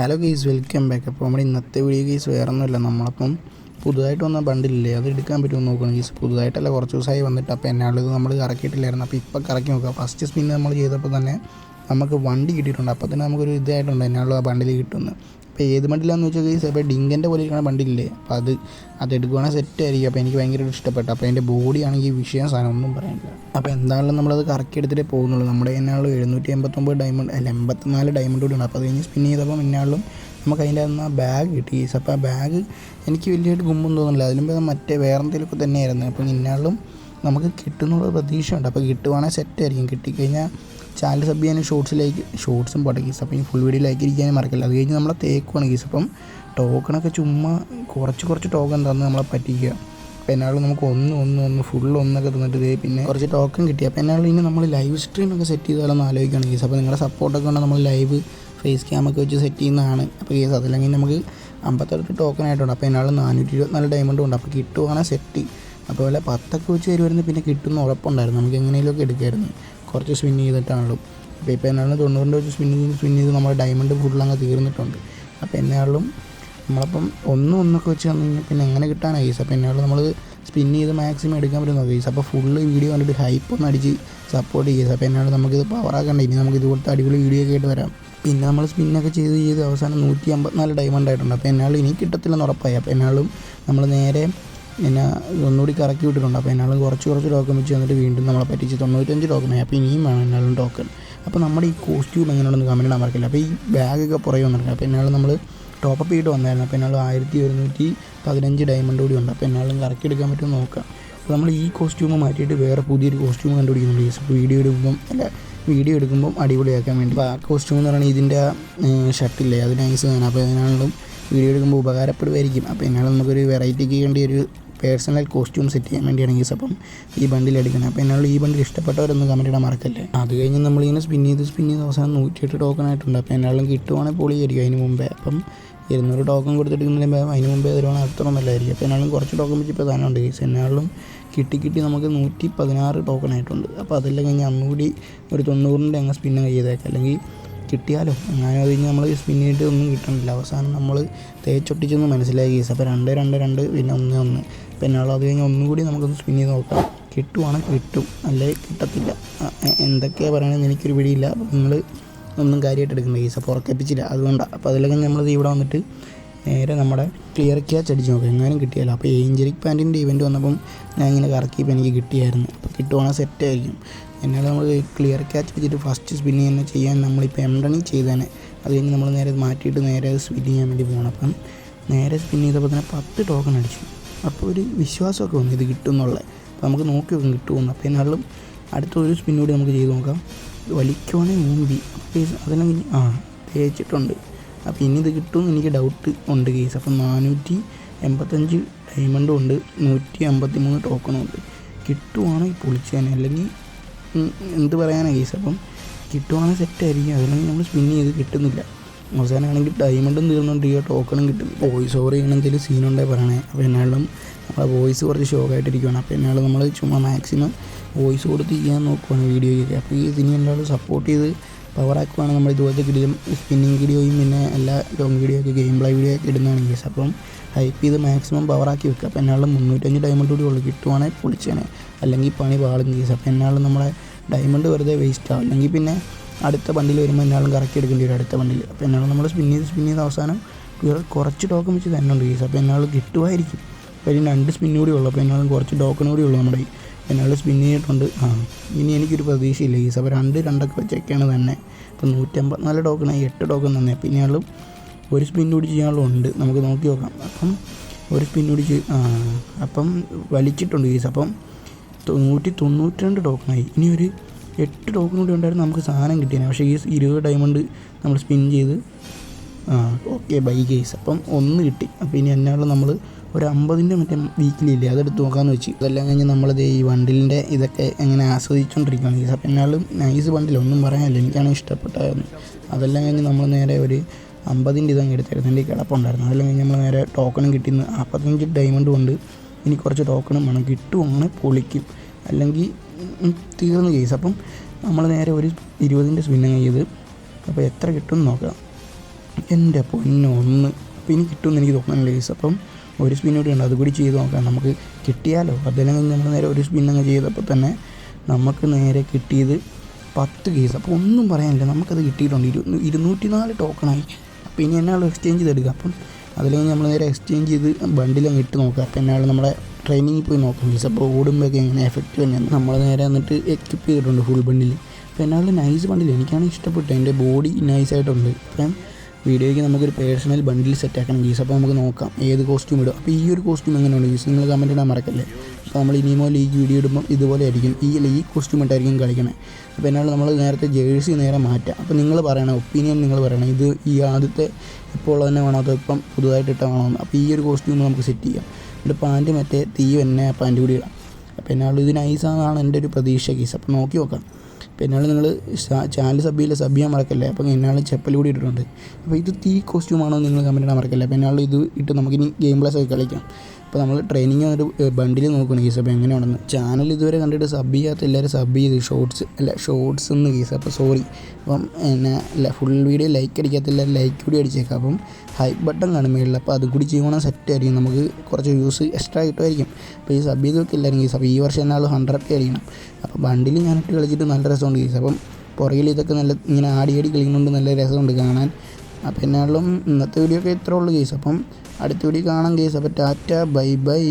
Hello guys, welcome back. അപ്പോൾ നമ്മുടെ ഇന്നത്തെ വീഡിയോ ഗെയ്സ് വേറെ ഒന്നുമില്ല, നമ്മളപ്പം പുതുതായിട്ട് വന്ന ബണ്ടില്ലേ അത് എടുക്കാൻ പറ്റുമെന്ന് നോക്കണം ഗെയ്സ്. പുതുതായിട്ടല്ല, കുറച്ച് ദിവസമായി വന്നിട്ട്. അപ്പോൾ എന്നാളുള്ളത് നമ്മൾ കറക്കിയിട്ടില്ലായിരുന്നു. അപ്പോൾ ഇപ്പോൾ കറക്കി നോക്കുക. ഫസ്റ്റ് സ്പിൻ നമ്മൾ ചെയ്തപ്പോൾ തന്നെ നമുക്ക് വണ്ടി കിട്ടിയിട്ടുണ്ട്. അപ്പോൾ തന്നെ നമുക്കൊരു ഇതായിട്ടുണ്ട് എന്നാളും ആ ബണ്ടിൽ കിട്ടുന്നു. അപ്പോൾ ഏത് ബണ്ടിലാണെന്ന് വെച്ചാൽ ഗെയ്സ്, അപ്പോൾ ഡിങ്കൻ്റെ പോലെ ഇരിക്കുന്ന ബണ്ടില്ലേ, അപ്പോൾ അത് എടുക്കുകയാണെങ്കിൽ സെറ്റ് ആയിരിക്കും. അപ്പോൾ എനിക്ക് ഭയങ്കര ഇഷ്ടപ്പെട്ടു. അപ്പോൾ അതിൻ്റെ ബോഡി ആണെങ്കിൽ വിഷയം സാധനം ഒന്നും പറയാനില്ല. അപ്പോൾ എന്താണെങ്കിലും നമ്മളത് കറക്കി എടുത്തിട്ടേ പോകുന്നുള്ളൂ. നമ്മുടെ എന്നാളും 789 ഡയമണ്ട് അല്ല 84 ഡയമണ്ട് കൂടി ഉണ്ട്. അപ്പോൾ അത് കഴിഞ്ഞ് സ്പിൻ ചെയ്തപ്പോൾ എന്നാളും നമുക്ക് അതിൻ്റെ അന്ന് ബാഗ് കിട്ടി ഗെയ്സ്. അപ്പോൾ ആ ബാഗ് എനിക്ക് വലിയതായിട്ട് ഗുമ്പൊന്നും തോന്നുന്നില്ല. അതിലും മറ്റേ വേറെ എന്തെങ്കിലുമൊക്കെ തന്നെയായിരുന്നു. അപ്പോൾ ഇന്നാളും നമുക്ക് കിട്ടുന്നുള്ള പ്രതീക്ഷയുണ്ട്. അപ്പോൾ കിട്ടുവാണെങ്കിൽ സെറ്റായിരിക്കും. കിട്ടിക്കഴിഞ്ഞാൽ ചാനൽ സബ് ചെയ്യാനും ഷോർട്സും പോട്ടെ ഗീസ്. അപ്പോൾ ഈ ഫുൾ വീഡിയോ ലൈക്ക് ഇരിക്കാനും മറക്കില്ല. അത് കഴിഞ്ഞ് നമ്മളെ തേക്കുവാണ് ഗീസ്. അപ്പം ടോക്കണൊക്കെ ചുമ്മാ കുറച്ച് ടോക്കൺ തന്ന് നമ്മളെ പറ്റിക്കുക. അപ്പോൾ എന്നാളും നമുക്ക് ഒന്ന് ഫുൾ ഒന്നൊക്കെ തന്നിട്ട് പിന്നെ കുറച്ച് ടോക്കൺ കിട്ടി. അപ്പോൾ എന്നാളും ഇനി നമ്മൾ ലൈവ് സ്ട്രീമൊക്കെ സെറ്റ് ചെയ്താലൊന്ന് ആലോചിക്കുകയാണ് ഗീസ്. അപ്പോൾ നിങ്ങളുടെ സപ്പോർട്ടൊക്കെ ഉണ്ട്, നമ്മൾ ലൈവ് ഫേസ് ക്യാമൊക്കെ വെച്ച് സെറ്റ് ചെയ്യുന്നതാണ്. അപ്പോൾ ഗീസ് അതല്ലെങ്കിൽ നമുക്ക് 58 ടോക്കൺ ആയിട്ടുണ്ട്. അപ്പോൾ എന്നാളും 424 ഡയമണ്ടും ഉണ്ട്. അപ്പോൾ കിട്ടുവാണെങ്കിൽ സെറ്റ്. അപ്പോൾ വല്ല 10 വെച്ച് തരുമായിരുന്നു, പിന്നെ കിട്ടുന്ന ഉറപ്പുണ്ടായിരുന്നു. നമുക്ക് എങ്ങനെയെങ്കിലുമൊക്കെ എടുക്കായിരുന്നു, കുറച്ച് സ്പിൻ ചെയ്തിട്ടാണല്ലോ. ഇപ്പോൾ എന്നാളും 90 വെച്ച് സ്പിൻ ചെയ്ത് നമ്മുടെ ഡയമണ്ട് ഫുള്ളങ്ങ് തീർന്നിട്ടുണ്ട്. അപ്പോൾ എന്നാളും നമ്മളപ്പം ഒന്നൊക്കെ വെച്ച് തന്നു കഴിഞ്ഞാൽ പിന്നെ എങ്ങനെ കിട്ടാനാണ് ഗെയ്സ്. അപ്പോൾ എന്നാളും നമ്മൾ സ്പിൻ ചെയ്ത് മാക്സിമം എടുക്കാൻ പറ്റുന്ന ഗെയ്സ്. അപ്പോൾ ഫുള്ള് വീഡിയോ കണ്ടിട്ട് ഹൈപ്പ് ഒന്ന് അടിച്ച് സപ്പോർട്ട് ചെയ്യുക. അപ്പോൾ എന്നാളും നമുക്കിത് പവറാക്കണ്ട. ഇനി നമുക്ക് ഇതുപോലത്തെ അടിപൊളി വീഡിയോ ഒക്കെ ആയിട്ട് വരാം. പിന്നെ നമ്മൾ സ്പിന്നൊക്കെ ചെയ്ത് അവസാനം 154 ഡയമണ്ട് ആയിട്ടുണ്ട്. അപ്പോൾ എന്നാളും ഇനി കിട്ടത്തില്ലെന്ന് ഉറപ്പായി. അപ്പോൾ എന്നാളും നമ്മൾ നേരെ ഒന്നുകൂടി കറക്കി വിട്ടിട്ടുണ്ട്. അപ്പോൾ എന്നാളും കുറച്ച് ടോക്കൺ വെച്ച് വന്നിട്ട് വീണ്ടും നമ്മളെ പറ്റിച്ച് 95 ടോക്കണായി. അപ്പോൾ ഇനിയും വേണം എന്നാളും ടോക്കൺ. അപ്പോൾ നമ്മുടെ ഈ കോസ്റ്റ്യൂം എങ്ങനെയാണെന്ന് കമൻറ്റ് ഇടാൻ മറക്കില്ല. അപ്പോൾ ഈ ബാഗൊക്കെ പുറകെ വന്നിട്ടുണ്ട്. അപ്പോൾ എന്നാളും നമ്മൾ ടോപ്പപ്പ് ചെയ്തിട്ട് വന്നായിരുന്നു. അപ്പോൾ എന്നാളും 1115 ഡയമണ്ട് കൂടി ഉണ്ട്. അപ്പോൾ എന്നാളും കറക്കി എടുക്കാൻ പറ്റുമെന്ന് നോക്കാം. അപ്പോൾ നമ്മൾ ഈ കോസ്റ്റ്യൂം മാറ്റിയിട്ട് വേറെ പുതിയൊരു കോസ്റ്റ്യൂം കണ്ടുപിടിക്കുന്നുണ്ട്. അപ്പോൾ വീഡിയോ എടുക്കുമ്പം അടിപൊളിയാക്കാൻ വേണ്ടി. അപ്പോൾ ആ കോസ്റ്റ്യൂം എന്ന് പറയുന്നത് ഇതിൻ്റെ ഷർട്ടില്ലേ, അത് നൈസ് തന്നെ. അപ്പോൾ അതിനാണെങ്കിലും വീഡിയോ എടുക്കുമ്പോൾ ഉപകാരപ്പെടുമായിരിക്കും. അപ്പോൾ എന്നാലും നമുക്കൊരു വെറൈറ്റിക്ക് വേണ്ടി ഒരു പേഴ്സണൽ കോസ്റ്റ്യൂം സെറ്റ് ചെയ്യാൻ വേണ്ടിയാണ് ഗീസ് അപ്പം ഈ ബണ്ടിൽ എടുക്കുന്നത്. അപ്പോൾ എന്നാലും ഈ ബണ്ടിൽ ഇഷ്ടപ്പെട്ടവരൊന്ന് കമൻറ്റ് ഇടാൻ മറക്കല്ലേ. അത് കഴിഞ്ഞ് നമ്മളിങ്ങനെ സ്പിൻ ചെയ്ത് അവസാനം 108 ടോക്കൺ ആയിട്ടുണ്ട്. അപ്പോൾ എന്നാലും കിട്ടുവാണെങ്കിൽ പൊളിയായിരിക്കും അതിന് മുമ്പേ. അപ്പം 200 ടോക്കൺ കൊടുത്തിട്ടുണ്ടെങ്കിൽ അതിന് മുമ്പേ തരുവാണെങ്കിൽ അത്ര നല്ലതായിരിക്കും. അപ്പോൾ എന്നാലും കുറച്ച് ടോക്കൺ വെച്ച് ഇപ്പോൾ താനുണ്ട് ഗീസ്. എന്നാലും കിട്ടി നമുക്ക് 116 ടോക്കൺ ആയിട്ടുണ്ട്. അപ്പോൾ അതെല്ലാം കഴിഞ്ഞ് അന്നുകൂടി ഒരു 90 അങ്ങ് സ്പിന്ന് ചെയ്തേക്കാം. അല്ലെങ്കിൽ കിട്ടിയാലോ അങ്ങനെ അത് കഴിഞ്ഞ് നമ്മൾ സ്പിൻ ചെയ്തിട്ട് ഒന്നും കിട്ടണില്ല. അവസാനം നമ്മൾ തേച്ചൊട്ടിച്ചൊന്നും മനസ്സിലായി ഗീസ്. അപ്പോൾ 2 പിന്നെ 1 അപ്പോൾ എന്നാലും അത് കഴിഞ്ഞ് ഒന്നുകൂടി നമുക്കൊന്ന് സ്പിൻ ചെയ്ത് നോക്കാം. കിട്ടുവാണെങ്കിൽ കിട്ടും, അല്ലേ കിട്ടത്തില്ല. എന്തൊക്കെയാണ് പറയണതെന്ന് എനിക്കൊരു പിടിയില്ല. അപ്പോൾ നിങ്ങൾ ഒന്നും കാര്യമായിട്ട് എടുക്കേണ്ട ഗീസ്. അപ്പോൾ ഉറക്കപ്പിച്ചില്ല, അതുകൊണ്ടാണ്. അപ്പോൾ അതിലൊക്കെ നമ്മളത് ഇവിടെ വന്നിട്ട് നേരെ നമ്മുടെ ക്ലിയർ ക്യാച്ച് അടിച്ച് നോക്കാം, എങ്ങാനും കിട്ടിയാലോ. അപ്പോൾ ഏഞ്ചലിക് പാൻറ്റിൻ്റെ ഇവൻറ്റ് വന്നപ്പം ഞാൻ ഇങ്ങനെ കറക്കിയപ്പോൾ എനിക്ക് കിട്ടിയായിരുന്നു. അപ്പോൾ കിട്ടുവാണെങ്കിൽ സെറ്റായിരിക്കും. എന്നാലും നമ്മൾ ക്ലിയർ ക്യാച്ച് വെച്ചിട്ട് ഫസ്റ്റ് സ്പിൻ ചെയ്യാൻ നമ്മളിപ്പോൾ എംഡണി ചെയ്തേനെ. അത് കഴിഞ്ഞ് നമ്മൾ നേരെ മാറ്റിയിട്ട് നേരെ സ്പിൻ ചെയ്യാൻ വേണ്ടി പോകണം. അപ്പം നേരെ സ്പിൻ ചെയ്തപ്പോൾ തന്നെ 10 ടോക്കൺ അടിച്ചു. അപ്പോൾ ഒരു വിശ്വാസമൊക്കെ വന്നു ഇത് കിട്ടുമെന്നുള്ളത്. അപ്പോൾ നമുക്ക് നോക്കി നോക്കാം കിട്ടുമെന്ന്. അപ്പോൾ എന്നാലും അടുത്തൊരു സ്പിൻ കൂടി നമുക്ക് ചെയ്ത് നോക്കാം. വലിക്കുവാണെങ്കിൽ മൂമ്പി. അപ്പോൾ അതെല്ലാം തേച്ചിട്ടുണ്ട്. അപ്പോൾ ഇനി ഇത് കിട്ടുമെന്ന് എനിക്ക് ഡൗട്ട് ഉണ്ട് ഗെയ്സ്. അപ്പം 485 ഡയമണ്ടും ഉണ്ട്, 153 ടോക്കണും ഉണ്ട്. കിട്ടുവാണെങ്കിൽ പൊളിച്ചാൽ, അല്ലെങ്കിൽ എന്ത് പറയാനാണ് ഗെയ്സ്. അപ്പം കിട്ടുവാണെങ്കിൽ സെറ്റായിരിക്കും. അതല്ലെങ്കിൽ നമ്മൾ സ്പിൻ ചെയ്ത് കിട്ടുന്നില്ല. അവസാനമാണെങ്കിൽ ഡയമണ്ടും തീർന്നുകൊണ്ടിരിക്കുക, ടോക്കണും കിട്ടും. വോയിസ് ഓവർ ചെയ്യണമെങ്കിൽ സീനുണ്ടായി പറയണേ. അപ്പോൾ എന്നാലും നമ്മളെ വോയിസ് കുറച്ച് ഷോക്കായിട്ടിരിക്കുകയാണ്. അപ്പോൾ എന്നാലും നമ്മൾ ചുമ്മാ മാക്സിമം വോയിസ് കൊടുത്ത് ചെയ്യാൻ നോക്കുവാണ് വീഡിയോയ്ക്ക്. അപ്പോൾ ഇതിന് എല്ലാവരും സപ്പോർട്ട് ചെയ്ത് പവറാക്കുവാണ്. നമ്മൾ ഇതുപോലത്തെ വീഡിയോ സ്പിന്നിങ് വീഡിയോയും പിന്നെ എല്ലാ ലോങ് വീഡിയോ ഒക്കെ ഗെയിം പ്ലേ വീഡിയോ ഒക്കെ ഇടുന്നതാണ് ഗെയ്സ്. അപ്പം ഹൈപ്പ് ചെയ്ത് മാക്സിമം പവറാക്കി വെക്കുക. അപ്പോൾ എന്നാലും 305 ഡയമണ്ട് കൂടി ഉള്ളു. കിട്ടുവാണെങ്കിൽ പൊളിച്ചേനെ, അല്ലെങ്കിൽ പണി പാളും ഗെയ്സ്. അപ്പോൾ എന്നാലും നമ്മളെ ഡയമണ്ട് വെറുതെ വേസ്റ്റാവും. അല്ലെങ്കിൽ പിന്നെ അടുത്ത ബണ്ടിൽ വരുമ്പോൾ എന്നാലും കറക്കി എടുക്കേണ്ടി വരും അടുത്ത ബണ്ടിൽ. അപ്പോൾ എന്നാലും നമ്മൾ സ്പിൻ ചെയ്ത് അവസാനം കുറച്ച് ടോക്കൺ വെച്ച് തന്നെ ഉണ്ട് ഗെയ്സ്. അപ്പോൾ എന്നാലും കിട്ടുമായിരിക്കും. അപ്പോൾ ഇനി 2 സ്പിൻ കൂടി ഉള്ളൂ. അപ്പോൾ എന്നാലും കുറച്ച് ടോക്കൺ കൂടി ഉള്ളൂ നമ്മുടെ. എന്നാലും സ്പിൻ ചെയ്തിട്ടുണ്ട്. ഇനി എനിക്കൊരു പ്രതീക്ഷയില്ല ഗെയ്സ്. അപ്പോൾ 2 വെച്ചൊക്കെയാണ് തന്നെ. അപ്പോൾ 154 ടോക്കണായി, 8 ടോക്കൺ തന്നെ. പിന്നെ എന്നാലും ഒരു സ്പിൻ കൂടി ചെയ്യാനുള്ളതുണ്ട്, നമുക്ക് നോക്കി നോക്കാം. അപ്പം ഒരു സ്പിൻ കൂടി അപ്പം വലിച്ചിട്ടുണ്ട് ഗെയ്സ്. അപ്പം 192 ടോക്കണായി. ഇനി ഒരു 8 ടോക്കൺ കൂടി ഉണ്ടായിരുന്നു നമുക്ക് സാധനം കിട്ടിയത്. പക്ഷേ ഈ 20 ഡയമണ്ട് നമ്മൾ സ്പിൻ ചെയ്ത് ഓക്കെ ബൈ ഗെയ്സ്. അപ്പം 1 കിട്ടി. അപ്പോൾ ഇനി എന്നാലും നമ്മൾ ഒരു 50ൻ്റെ മറ്റേ വീക്കിലില്ലേ അതെടുത്ത് നോക്കാമെന്ന് വെച്ച്. അതെല്ലാം കഴിഞ്ഞ് നമ്മളിത് ഈ ബണ്ടിലിൻ്റെ ഇതൊക്കെ എങ്ങനെ ആസ്വദിച്ചുകൊണ്ടിരിക്കുകയാണ് ഗെയ്സ്. അപ്പോൾ എന്നാലും നൈസ് ബണ്ടിൽ, ഒന്നും പറയാനില്ല, എനിക്കാണ് ഇഷ്ടപ്പെട്ടായിരുന്നു. അതെല്ലാം കഴിഞ്ഞ് നമ്മൾ നേരെ ഒരു 50ൻ്റെ ഇതങ്ങ് എടുത്തായിരുന്നു, എൻ്റെ കിടപ്പുണ്ടായിരുന്നു. അതെല്ലാം കഴിഞ്ഞ് നമ്മൾ നേരെ ടോക്കണും കിട്ടിയെന്ന് 45 ഡയമണ്ട് കൊണ്ട് ഇനി കുറച്ച് ടോക്കണും വേണം. കിട്ടുവാണെങ്കിൽ പൊളിക്കും, അല്ലെങ്കിൽ തീർന്നു ഗെയ്സ്. അപ്പം നമ്മൾ നേരെ ഒരു 20ൻ്റെ സ്പിന്നങ്ങ് ചെയ്ത് അപ്പോൾ എത്ര കിട്ടുമെന്ന് നോക്കാം. എൻ്റെ പൊന്നോ ഒന്ന് അപ്പോൾ ഇനി കിട്ടുമെന്ന് എനിക്ക് തോന്നുന്നില്ല കേസ്. അപ്പം ഒരു സ്പിൻ കൂടി ഉണ്ട്, അതുകൂടി ചെയ്ത് നോക്കാം, നമുക്ക് കിട്ടിയാലോ. അതെല്ലാം നമ്മൾ നേരെ ഒരു സ്പിൻ അങ്ങ് ചെയ്തപ്പോൾ തന്നെ നമുക്ക് നേരെ കിട്ടിയത് 10 കേസ്. അപ്പോൾ ഒന്നും പറയാനില്ല, നമുക്കത് കിട്ടിയിട്ടുണ്ട്. 204 ടോക്കണായി. അപ്പോൾ ഇനി എന്നാൾ എക്സ്ചേഞ്ച് ചെയ്തെടുക്കുക. അപ്പം അതില്ലെങ്കിൽ നമ്മൾ നേരെ എക്സ്ചേഞ്ച് ചെയ്ത് ബണ്ടിലങ്ങ് ഇട്ട് നോക്കുക. അപ്പോൾ എന്നാൾ നമ്മുടെ ട്രെയിനിങ്ങിൽ പോയി നോക്കാം കേസ്. അപ്പോൾ ഓടുമ്പോഴൊക്കെ എങ്ങനെ എഫക്റ്റ് തന്നെയാണ്. നമ്മൾ നേരെ വന്നിട്ട് എക്വിപ്പ് ചെയ്തിട്ടുണ്ട് ഫുൾ ബണ്ടിൽ. അപ്പോൾ എന്നാൾ നൈസ് ബണ്ടിൽ, എനിക്കാണ് ഇഷ്ടപ്പെട്ടത്. എൻ്റെ ബോഡി നൈസായിട്ടുണ്ട്. അപ്പം വീഡിയോയ്ക്ക് നമുക്കൊരു പേഴ്സണൽ ബണ്ടിൽ സെറ്റാക്കണം ഗീസ്. അപ്പോൾ നമുക്ക് നോക്കാം ഏത് കോസ്റ്റ്യൂം ഇടും. അപ്പോൾ ഈ ഒരു കോസ്റ്റ്യൂം എങ്ങനെയുണ്ട് ഗീസ്, നിങ്ങൾ കമൻറ്റ് ഇടാൻ മറക്കല്ലേ. അപ്പോൾ നമ്മൾ ഇനിമോ ലീഗ് വീഡിയോ ഇടുമ്പോൾ ഇതുപോലെ ആയിരിക്കും, ഈ കോസ്റ്റ്യൂം ഇട്ടായിരിക്കും കളിക്കണേ. അപ്പോൾ എന്നാൽ നമ്മൾ നേരത്തെ ജേഴ്സി നേരെ മാറ്റാം. അപ്പോൾ നിങ്ങൾ പറയണം, ഒപ്പീനിയൻ നിങ്ങൾ പറയണം, ഇത് ഈ ആദ്യത്തെ ഇപ്പോൾ ഉള്ളത് തന്നെ വേണോ അതോ ഇപ്പം പുതുതായിട്ട് ഇട്ടാൽ വേണമെന്ന്. അപ്പോൾ ഈ ഒരു കോസ്റ്റ്യൂം നമുക്ക് സെറ്റ് ചെയ്യാം. എന്നിട്ട് പാൻറ്റ് മറ്റേ തീ തന്നെ പാൻറ്റ് കൂടി ഇടാം. അപ്പോൾ എന്നാൽ ഇത് നൈസാണെന്നാണ് എൻ്റെ ഒരു പ്രതീക്ഷ ഗീസ്. അപ്പോൾ നോക്കി നോക്കാം. അപ്പോൾ എന്നാൾ നിങ്ങൾ ചാനൽ സബ് ചെയ്യാൻ മറക്കല്ലേ. അപ്പോൾ എന്നാൾ ചെപ്പൽ കൂടി ഇട്ടിട്ടുണ്ട്. അപ്പോൾ ഇത് തീ കോസ്റ്റ്യൂമാണോ നിങ്ങൾ കമൻറ്റ് ഇടാൻ മറക്കല്ലേ. അപ്പോൾ എന്നാൾ ഇത് ഇട്ട് നമുക്കിനി ഗെയിം പ്ലസ് ഒക്കെ കളിക്കാം. അപ്പോൾ നമ്മൾ ട്രെയിനിങ് വന്നിട്ട് ബണ്ടിൽ നോക്കണം കേസ്. അപ്പോൾ എങ്ങനെയാണെന്ന് ചാനൽ ഇതുവരെ കണ്ടിട്ട് സബ് ചെയ്യാത്ത എല്ലാവരും സബ് ചെയ്ത് ഷോർട്സ് എന്ന് കേസ്. അപ്പോൾ സോറി. അപ്പം എന്നെ ഫുൾ വീഡിയോ ലൈക്ക് അടിക്കാത്ത എല്ലാവരും ലൈക്ക് കൂടി അടിച്ചേക്കാം. അപ്പം ഹൈപ്പ് ബട്ടൺ കാണും മേളിൽ, അപ്പോൾ അതും കൂടി ചെയ്യണം, സെറ്റായിരിക്കും, നമുക്ക് കുറച്ച് വ്യൂസ് എക്സ്ട്രാ കിട്ടുമായിരിക്കും. അപ്പോൾ ഈ സബ് ചെയ്ത് എല്ലാവരും കേസ്. അപ്പോൾ ഈ വർഷം എന്നാൾ 100 അടിക്കണം. അപ്പോൾ ബണ്ടിൽ ഞാനിട്ട് കളിച്ചിട്ട് നല്ല രസമുണ്ട് കേസ്. അപ്പം പുറകിൽ ഇതൊക്കെ നല്ല ഇങ്ങനെ ആടി കളിക്കുന്നുണ്ട്, നല്ല രസമുണ്ട് കാണാൻ. അപ്പോൾ എന്നാലും ഇന്നത്തെ വീഡിയോ ഒക്കെ ഇത്രേ ഉള്ളൂ കേസ്. അപ്പം അടുത്ത വീഡിയോ കാണാം കേസ്. അപ്പോൾ ടാറ്റ ബൈ ബൈ.